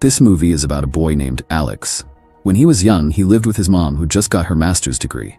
This movie is about a boy named Alex. When he was young, he lived with his mom who just got her master's degree.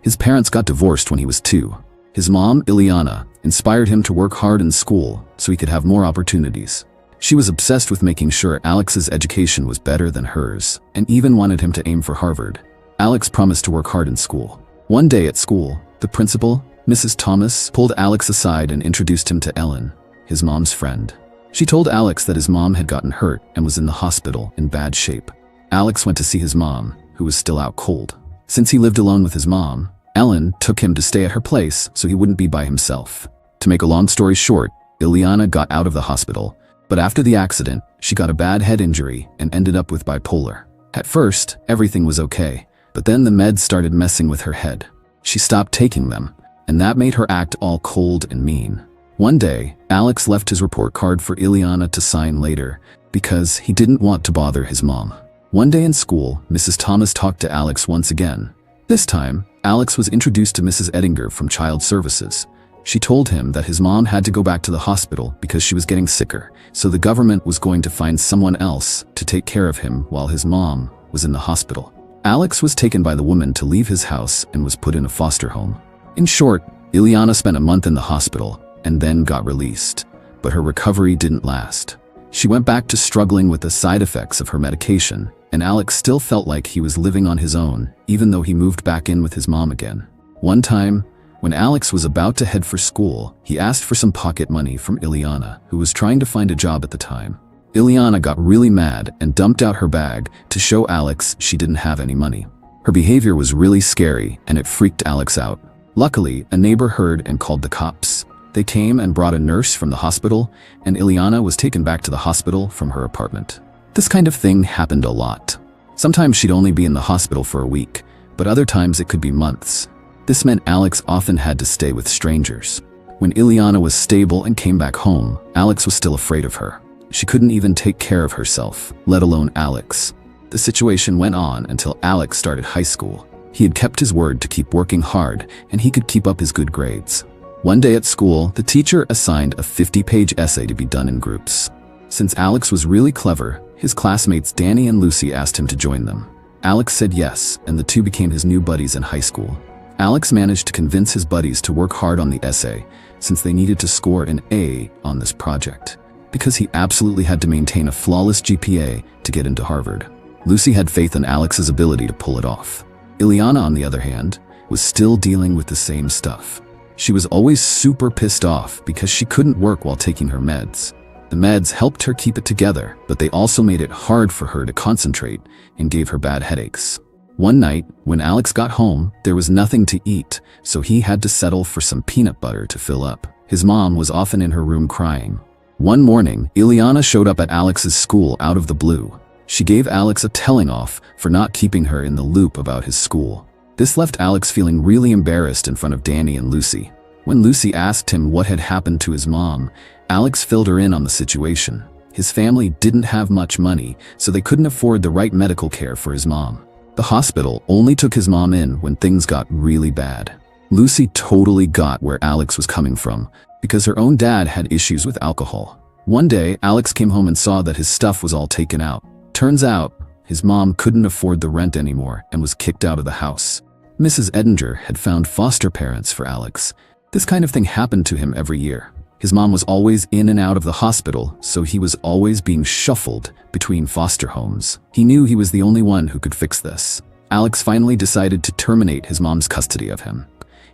His parents got divorced when he was 2. His mom, Ileana, inspired him to work hard in school so he could have more opportunities. She was obsessed with making sure Alex's education was better than hers, and even wanted him to aim for Harvard. Alex promised to work hard in school. One day at school, the principal, Mrs. Thomas, pulled Alex aside and introduced him to Ellen, his mom's friend. She told Alex that his mom had gotten hurt and was in the hospital in bad shape. Alex went to see his mom, who was still out cold. Since he lived alone with his mom, Ellen took him to stay at her place so he wouldn't be by himself. To make a long story short, Ileana got out of the hospital, but after the accident, she got a bad head injury and ended up with bipolar. At first, everything was okay, but then the meds started messing with her head. She stopped taking them, and that made her act all cold and mean. One day, Alex left his report card for Ileana to sign later because he didn't want to bother his mom. One day in school, Mrs. Thomas talked to Alex once again. This time, Alex was introduced to Mrs. Ettinger from Child Services. She told him that his mom had to go back to the hospital because she was getting sicker, so the government was going to find someone else to take care of him while his mom was in the hospital. Alex was taken by the woman to leave his house and was put in a foster home. In short, Ileana spent a month in the hospital and then got released, but her recovery didn't last. She went back to struggling with the side effects of her medication, and Alex still felt like he was living on his own, even though he moved back in with his mom again. One time, when Alex was about to head for school, he asked for some pocket money from Ileana, who was trying to find a job at the time. Ileana got really mad and dumped out her bag to show Alex she didn't have any money. Her behavior was really scary, and it freaked Alex out. Luckily, a neighbor heard and called the cops. They came and brought a nurse from the hospital, and Ileana was taken back to the hospital from her apartment. This kind of thing happened a lot. Sometimes she'd only be in the hospital for a week, but other times it could be months. This meant Alex often had to stay with strangers. When Ileana was stable and came back home, Alex was still afraid of her. She couldn't even take care of herself, let alone Alex. The situation went on until Alex started high school. He had kept his word to keep working hard, and he could keep up his good grades. One day at school, the teacher assigned a 50-page essay to be done in groups. Since Alex was really clever, his classmates Danny and Lucy asked him to join them. Alex said yes, and the two became his new buddies in high school. Alex managed to convince his buddies to work hard on the essay, since they needed to score an A on this project, because he absolutely had to maintain a flawless GPA to get into Harvard. Lucy had faith in Alex's ability to pull it off. Ileana, on the other hand, was still dealing with the same stuff. She was always super pissed off because she couldn't work while taking her meds. The meds helped her keep it together, but they also made it hard for her to concentrate and gave her bad headaches. One night, when Alex got home, there was nothing to eat, so he had to settle for some peanut butter to fill up. His mom was often in her room crying. One morning, Ileana showed up at Alex's school out of the blue. She gave Alex a telling off for not keeping her in the loop about his school. This left Alex feeling really embarrassed in front of Danny and Lucy. When Lucy asked him what had happened to his mom, Alex filled her in on the situation. His family didn't have much money, so they couldn't afford the right medical care for his mom. The hospital only took his mom in when things got really bad. Lucy totally got where Alex was coming from, because her own dad had issues with alcohol. One day, Alex came home and saw that his stuff was all taken out. Turns out, his mom couldn't afford the rent anymore and was kicked out of the house. Mrs. Ettinger had found foster parents for Alex. This kind of thing happened to him every year. His mom was always in and out of the hospital, so he was always being shuffled between foster homes. He knew he was the only one who could fix this. Alex finally decided to terminate his mom's custody of him.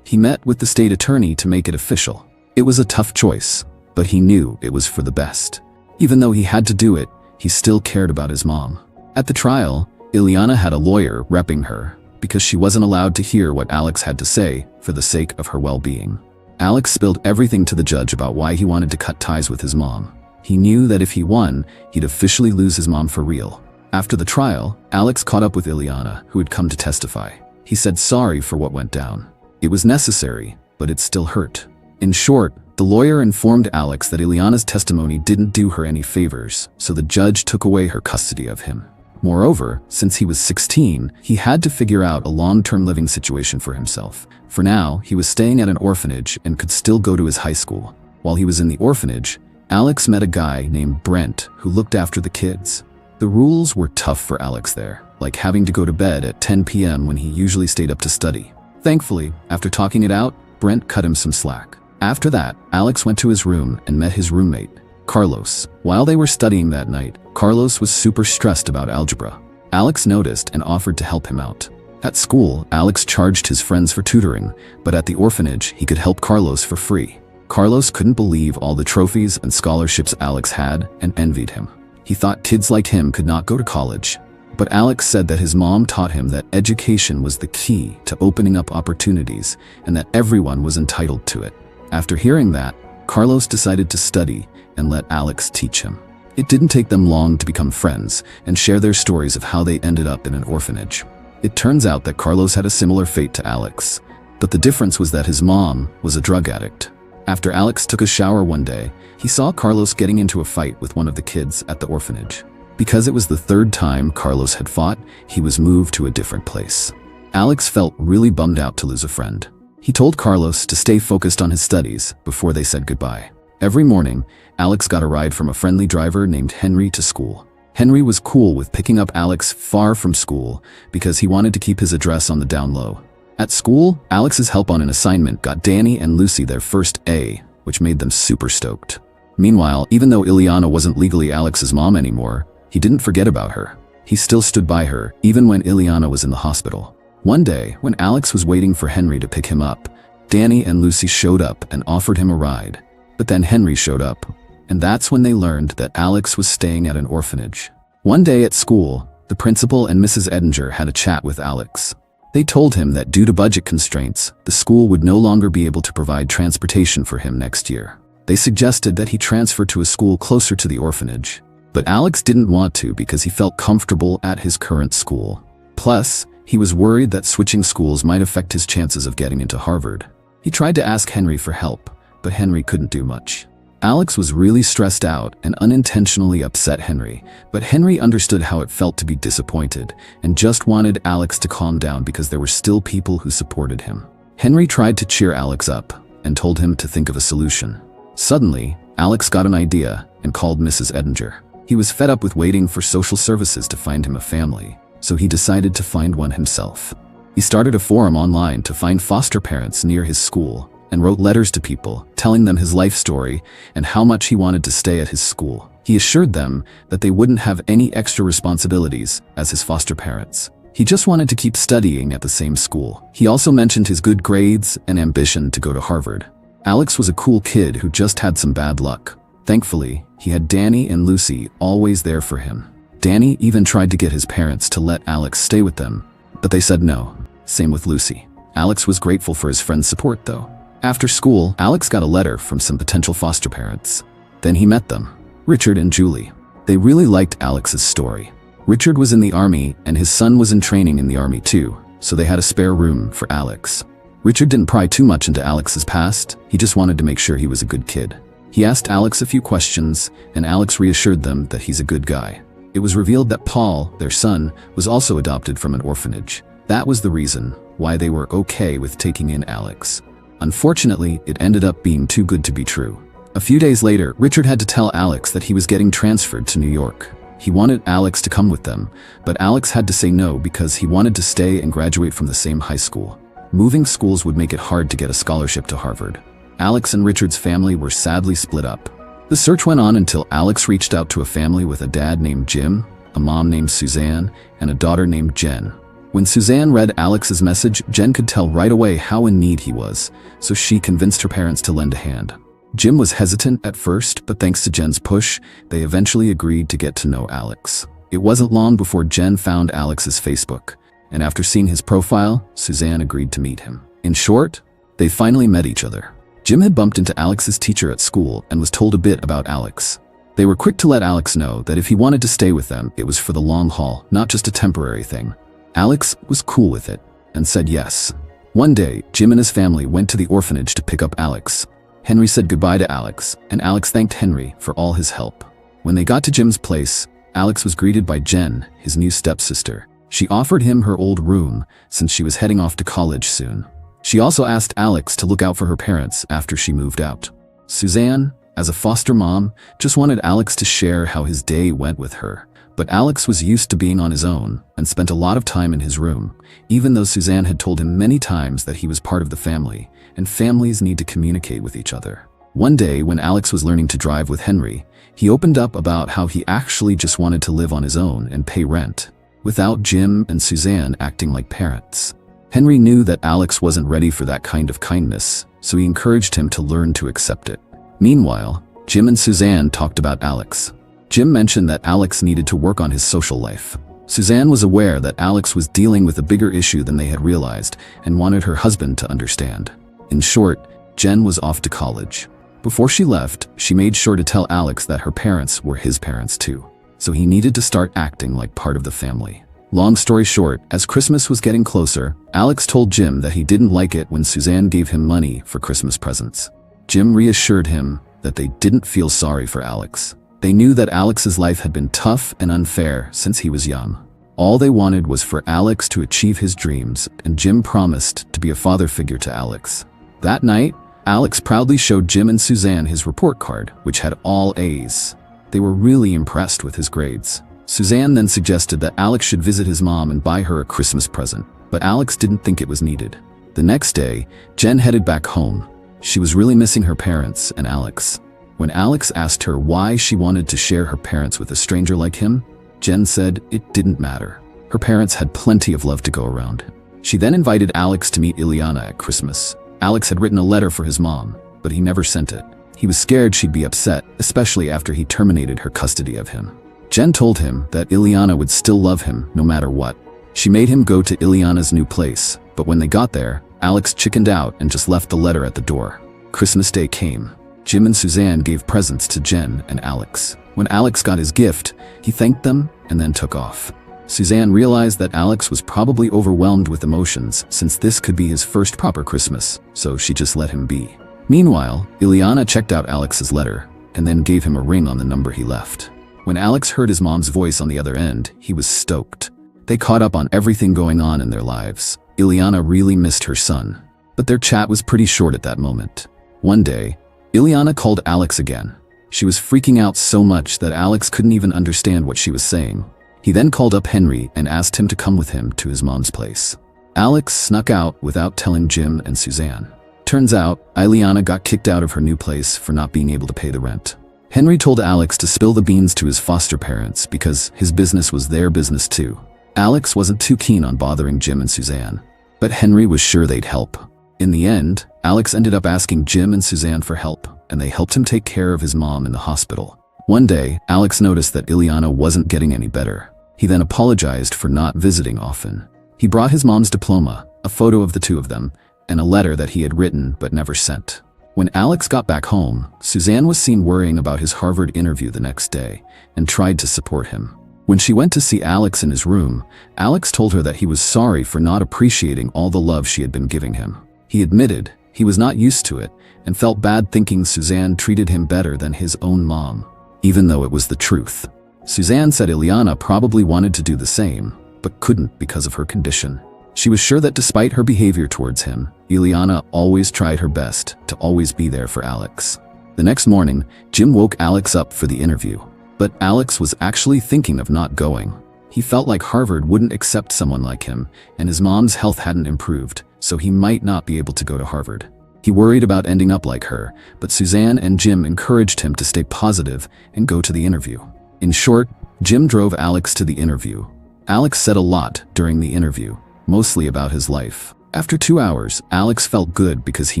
He met with the state attorney to make it official. It was a tough choice, but he knew it was for the best. Even though he had to do it, he still cared about his mom. At the trial, Ileana had a lawyer repping her because she wasn't allowed to hear what Alex had to say for the sake of her well-being. Alex spilled everything to the judge about why he wanted to cut ties with his mom. He knew that if he won, he'd officially lose his mom for real. After the trial, Alex caught up with Ileana, who had come to testify. He said sorry for what went down. It was necessary, but it still hurt. In short, the lawyer informed Alex that Ileana's testimony didn't do her any favors, so the judge took away her custody of him. Moreover, since he was 16, he had to figure out a long-term living situation for himself. For now, he was staying at an orphanage and could still go to his high school. While he was in the orphanage, Alex met a guy named Brent who looked after the kids. The rules were tough for Alex there, like having to go to bed at 10 p.m. when he usually stayed up to study. Thankfully, after talking it out, Brent cut him some slack. After that, Alex went to his room and met his roommate, Carlos. While they were studying that night, Carlos was super stressed about algebra. Alex noticed and offered to help him out. At school, Alex charged his friends for tutoring, but at the orphanage, he could help Carlos for free. Carlos couldn't believe all the trophies and scholarships Alex had and envied him. He thought kids like him could not go to college. But Alex said that his mom taught him that education was the key to opening up opportunities and that everyone was entitled to it. After hearing that, Carlos decided to study and let Alex teach him. It didn't take them long to become friends and share their stories of how they ended up in an orphanage. It turns out that Carlos had a similar fate to Alex, but the difference was that his mom was a drug addict. After Alex took a shower one day, he saw Carlos getting into a fight with one of the kids at the orphanage. Because it was the third time Carlos had fought, he was moved to a different place. Alex felt really bummed out to lose a friend. He told Carlos to stay focused on his studies before they said goodbye. Every morning, Alex got a ride from a friendly driver named Henry to school. Henry was cool with picking up Alex far from school because he wanted to keep his address on the down low. At school, Alex's help on an assignment got Danny and Lucy their first A, which made them super stoked. Meanwhile, even though Ileana wasn't legally Alex's mom anymore, he didn't forget about her. He still stood by her, even when Ileana was in the hospital. One day, when Alex was waiting for Henry to pick him up, Danny and Lucy showed up and offered him a ride. But then Henry showed up, and that's when they learned that Alex was staying at an orphanage. One day at school, the principal and Mrs. Edinger had a chat with Alex. They told him that due to budget constraints, the school would no longer be able to provide transportation for him next year. They suggested that he transfer to a school closer to the orphanage. But Alex didn't want to because he felt comfortable at his current school. Plus, he was worried that switching schools might affect his chances of getting into Harvard. He tried to ask Henry for help, but Henry couldn't do much. Alex was really stressed out and unintentionally upset Henry, but Henry understood how it felt to be disappointed and just wanted Alex to calm down because there were still people who supported him. Henry tried to cheer Alex up and told him to think of a solution. Suddenly, Alex got an idea and called Mrs. Edinger. He was fed up with waiting for social services to find him a family, so he decided to find one himself. He started a forum online to find foster parents near his school and wrote letters to people, telling them his life story and how much he wanted to stay at his school. He assured them that they wouldn't have any extra responsibilities as his foster parents. He just wanted to keep studying at the same school. He also mentioned his good grades and ambition to go to Harvard. Alex was a cool kid who just had some bad luck. Thankfully, he had Danny and Lucy always there for him. Danny even tried to get his parents to let Alex stay with them, but they said no. Same with Lucy. Alex was grateful for his friend's support though. After school, Alex got a letter from some potential foster parents. Then he met them, Richard and Julie. They really liked Alex's story. Richard was in the army and his son was in training in the army too, so they had a spare room for Alex. Richard didn't pry too much into Alex's past, he just wanted to make sure he was a good kid. He asked Alex a few questions, and Alex reassured them that he's a good guy. It was revealed that Paul, their son, was also adopted from an orphanage. That was the reason why they were okay with taking in Alex. Unfortunately, it ended up being too good to be true. A few days later, Richard had to tell Alex that he was getting transferred to New York. He wanted Alex to come with them, but Alex had to say no because he wanted to stay and graduate from the same high school. Moving schools would make it hard to get a scholarship to Harvard. Alex and Richard's family were sadly split up. The search went on until Alex reached out to a family with a dad named Jim, a mom named Suzanne, and a daughter named Jen. When Suzanne read Alex's message, Jen could tell right away how in need he was, so she convinced her parents to lend a hand. Jim was hesitant at first, but thanks to Jen's push, they eventually agreed to get to know Alex. It wasn't long before Jen found Alex's Facebook, and after seeing his profile, Suzanne agreed to meet him. In short, they finally met each other. Jim had bumped into Alex's teacher at school and was told a bit about Alex. They were quick to let Alex know that if he wanted to stay with them, it was for the long haul, not just a temporary thing. Alex was cool with it and said yes. One day, Jim and his family went to the orphanage to pick up Alex. Henry said goodbye to Alex, and Alex thanked Henry for all his help. When they got to Jim's place, Alex was greeted by Jen, his new stepsister. She offered him her old room since she was heading off to college soon. She also asked Alex to look out for her parents after she moved out. Suzanne, as a foster mom, just wanted Alex to share how his day went with her, But Alex was used to being on his own and spent a lot of time in his room, even though Suzanne had told him many times that he was part of the family, and families need to communicate with each other. One day, when Alex was learning to drive with Henry, he opened up about how he actually just wanted to live on his own and pay rent, without Jim and Suzanne acting like parents. Henry knew that Alex wasn't ready for that kind of kindness, so he encouraged him to learn to accept it. Meanwhile, Jim and Suzanne talked about Alex. Jim mentioned that Alex needed to work on his social life. Suzanne was aware that Alex was dealing with a bigger issue than they had realized and wanted her husband to understand. In short, Jen was off to college. Before she left, she made sure to tell Alex that her parents were his parents too, so he needed to start acting like part of the family. Long story short, as Christmas was getting closer, Alex told Jim that he didn't like it when Suzanne gave him money for Christmas presents. Jim reassured him that they didn't feel sorry for Alex. They knew that Alex's life had been tough and unfair since he was young. All they wanted was for Alex to achieve his dreams, and Jim promised to be a father figure to Alex. That night, Alex proudly showed Jim and Suzanne his report card, which had all A's. They were really impressed with his grades. Suzanne then suggested that Alex should visit his mom and buy her a Christmas present, but Alex didn't think it was needed. The next day, Jen headed back home. She was really missing her parents and Alex. When Alex asked her why she wanted to share her parents with a stranger like him, Jen said it didn't matter. Her parents had plenty of love to go around. She then invited Alex to meet Ileana at Christmas. Alex had written a letter for his mom, but he never sent it. He was scared she'd be upset, especially after he terminated her custody of him. Jen told him that Ileana would still love him no matter what. She made him go to Ileana's new place, but when they got there, Alex chickened out and just left the letter at the door. Christmas Day came. Jim and Suzanne gave presents to Jen and Alex. When Alex got his gift, he thanked them and then took off. Suzanne realized that Alex was probably overwhelmed with emotions since this could be his first proper Christmas, so she just let him be. Meanwhile, Ileana checked out Alex's letter and then gave him a ring on the number he left. When Alex heard his mom's voice on the other end, he was stoked. They caught up on everything going on in their lives. Ileana really missed her son, but their chat was pretty short at that moment. One day, Ileana called Alex again. She was freaking out so much that Alex couldn't even understand what she was saying. He then called up Henry and asked him to come with him to his mom's place. Alex snuck out without telling Jim and Suzanne. Turns out, Ileana got kicked out of her new place for not being able to pay the rent. Henry told Alex to spill the beans to his foster parents because his business was their business too. Alex wasn't too keen on bothering Jim and Suzanne, but Henry was sure they'd help. In the end, Alex ended up asking Jim and Suzanne for help, and they helped him take care of his mom in the hospital. One day, Alex noticed that Ileana wasn't getting any better. He then apologized for not visiting often. He brought his mom's diploma, a photo of the two of them, and a letter that he had written but never sent. When Alex got back home, Suzanne was seen worrying about his Harvard interview the next day and tried to support him. When she went to see Alex in his room, Alex told her that he was sorry for not appreciating all the love she had been giving him. He admitted he was not used to it and felt bad thinking Suzanne treated him better than his own mom, even though it was the truth. Suzanne said Ileana probably wanted to do the same, but couldn't because of her condition. She was sure that despite her behavior towards him, Ileana always tried her best to always be there for Alex. The next morning, Jim woke Alex up for the interview, but Alex was actually thinking of not going. He felt like Harvard wouldn't accept someone like him, and his mom's health hadn't improved, so he might not be able to go to Harvard. He worried about ending up like her, but Suzanne and Jim encouraged him to stay positive and go to the interview. In short, Jim drove Alex to the interview. Alex said a lot during the interview, mostly about his life. After 2 hours, Alex felt good because he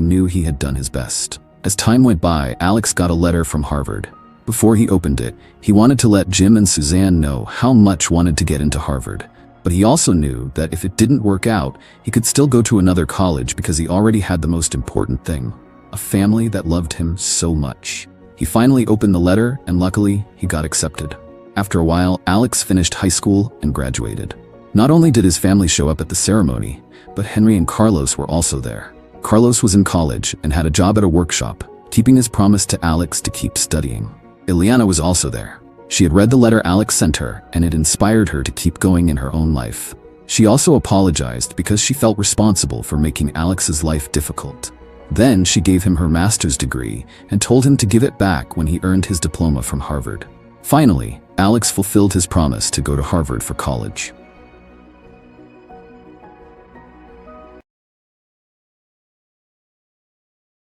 knew he had done his best. As time went by, Alex got a letter from Harvard. Before he opened it, he wanted to let Jim and Suzanne know how much wanted to get into Harvard. But he also knew that if it didn't work out, he could still go to another college because he already had the most important thing, a family that loved him so much. He finally opened the letter, and luckily, he got accepted. After a while, Alex finished high school and graduated. Not only did his family show up at the ceremony, but Henry and Carlos were also there. Carlos was in college and had a job at a workshop, keeping his promise to Alex to keep studying. Ileana was also there. She had read the letter Alex sent her, and it inspired her to keep going in her own life. She also apologized because she felt responsible for making Alex's life difficult. Then she gave him her master's degree and told him to give it back when he earned his diploma from Harvard. Finally, Alex fulfilled his promise to go to Harvard for college.